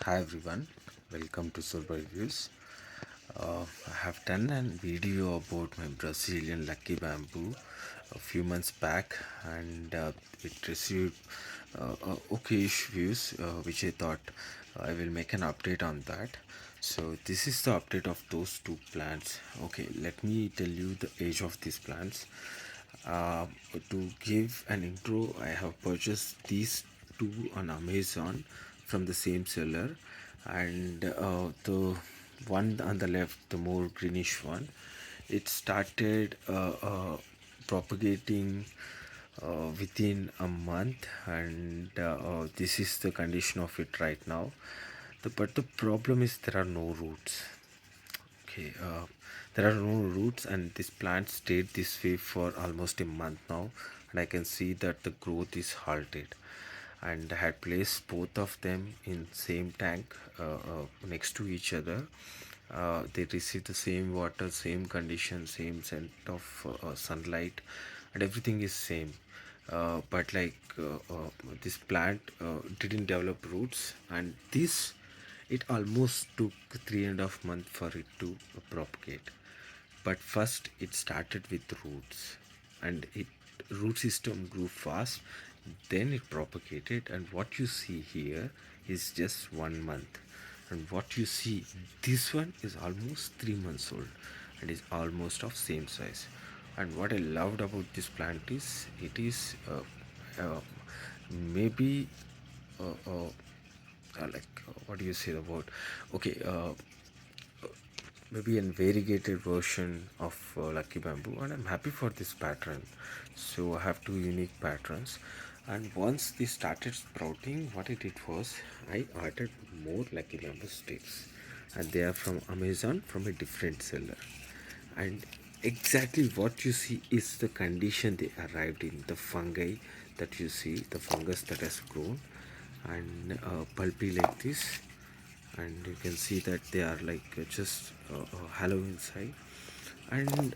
Hi everyone, welcome to Silver Reviews. I have done a video about my Brazilian lucky bamboo a few months back, and it received okayish views, which I thought I will make an update on that. So this is the update of those two plants. Okay, let me tell you the age of these plants. Uh, to give an intro, I have purchased these two on Amazon from the same seller, and the one on the left, the more greenish one, it started propagating within a month, and this is the condition of it right now. But the problem is there are no roots. Okay, there are no roots, and this plant stayed this way for almost a month now, and I can see that the growth is halted. And I had placed both of them in same tank next to each other. They receive the same water, same condition, same scent of sunlight, and everything is same. But this plant didn't develop roots, and this it almost took 3.5 months for it to propagate. But first it started with roots, and it root system grew fast, then it propagated, and what you see here is just 1 month, and what you see, this one is almost 3 months old and is almost of same size. And what I loved about this plant is it is maybe what do you say about, okay, maybe a variegated version of lucky bamboo, and I'm happy for this pattern. So I have two unique patterns, and once they started sprouting, what I did was I ordered more lucky bamboo sticks, and they are from Amazon from a different seller. And exactly what you see is the condition they arrived in, the fungi that you see, the fungus that has grown and pulpy like this, and you can see that they are like just hollow inside. And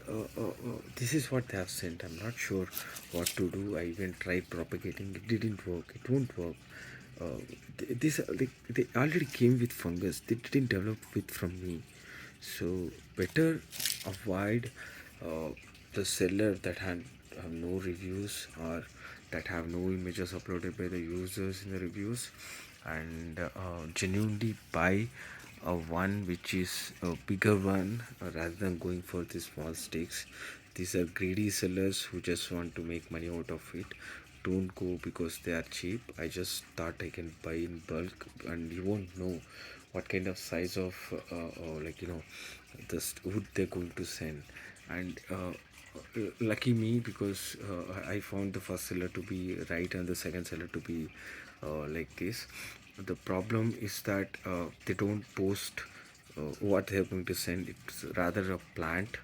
this is what they have sent. I'm not sure what to do. I even tried propagating, it didn't work, it won't work. This they already came with fungus, they didn't develop it from me. So better avoid uh, the seller that have no reviews, or that have no images uploaded by the users in the reviews, and genuinely buy one which is a bigger one, rather than going for the small stakes. These are greedy sellers who just want to make money out of it. Don't go because they are cheap. I just thought I can buy in bulk, and you won't know what kind of size of the wood they're going to send. And lucky me, because I found the first seller to be right and the second seller to be like this. The problem is that they don't post what they're going to send. It's rather a plant,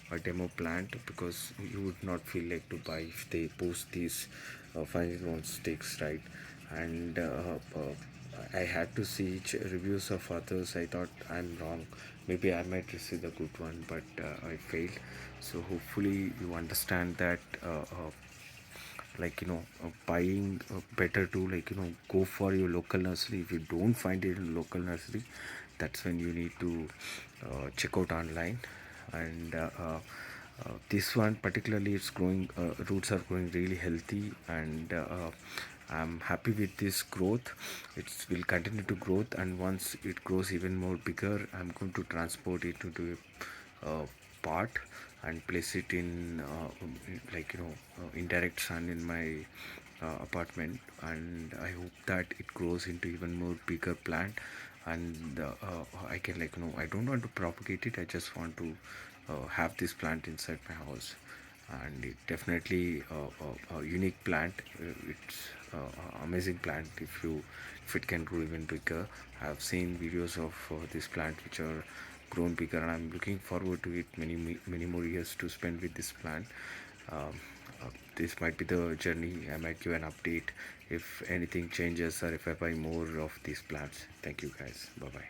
a demo plant, because you would not feel like to buy if they post these 5 sticks, right? And I had to see reviews of others. I thought I'm wrong. Maybe I might receive the good one, but I failed. So hopefully you understand that. Buying better to go for your local nursery. If you don't find it in local nursery, that's when you need to check out online. And this one particularly, it's growing, roots are growing really healthy, and I'm happy with this growth. It will continue to growth, and once it grows even more bigger, I'm going to transport it into a pot and place it in indirect sun in my apartment. And I hope that it grows into even more bigger plant, and I can, I don't want to propagate it, I just want to have this plant inside my house. And it definitely a unique plant. It's amazing plant. If it can grow even bigger, I have seen videos of this plant which are grown bigger, and I'm looking forward to it many more years to spend with this plant. um, this might be the journey. I might give an update if anything changes, or if I buy more of these plants. Thank you guys, bye bye.